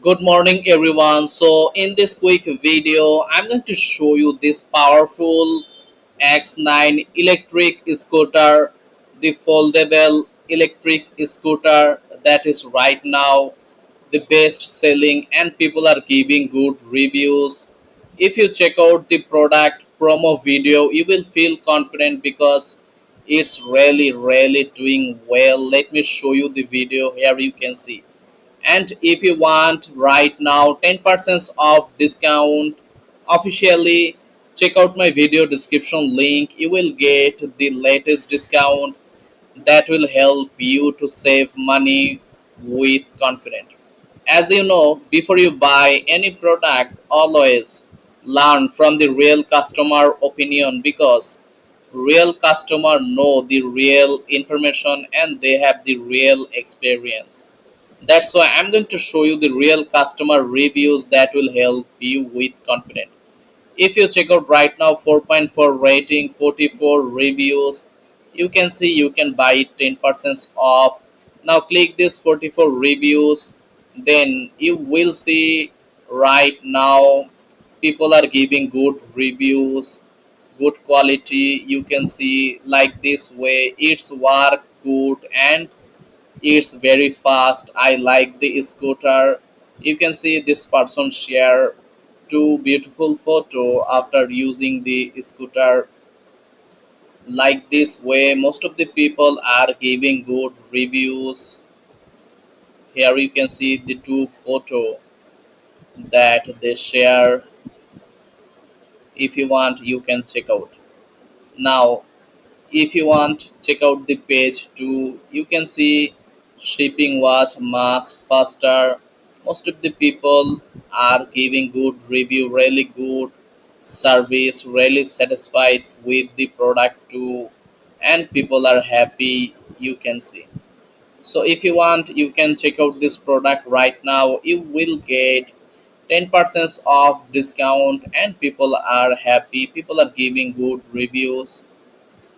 Good morning everyone. So in this quick video I'm going to show you this powerful X9 electric scooter, the foldable electric scooter that is right now the best selling and people are giving good reviews. If you check out the product promo video you will feel confident because it's really doing well. Let me show you the video. Here you can see, and if you want right now 10% off discount officially, check out my video description link. You will get the latest discount that will help you to save money with confidence. As you know, before you buy any product, always learn from the real customer opinion because real customer know the real information and they have the real experience. That's why I'm going to show you the real customer reviews that will help you with confidence. If you check out right now 4.4 rating, 44 reviews, you can see you can buy it 10% off. Now click this 44 reviews, then you will see right now people are giving good reviews, good quality. You can see like this way it's work good and it's very fast. I like the scooter. You can see this person share two beautiful photo after using the scooter. Like this way most of the people are giving good reviews. Here you can see the two photo that they share. If you want you can check out. Now if you want check out the page too. You can see shipping was much faster. Most of the people are giving good review, really good service, really satisfied with the product too, and people are happy. You can see. So if you want you can check out this product right now. You will get 10% off discount and people are happy, people are giving good reviews.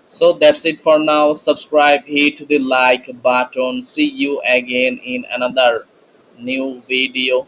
So that's it for now. Subscribe, hit the like button. See you again in another new video.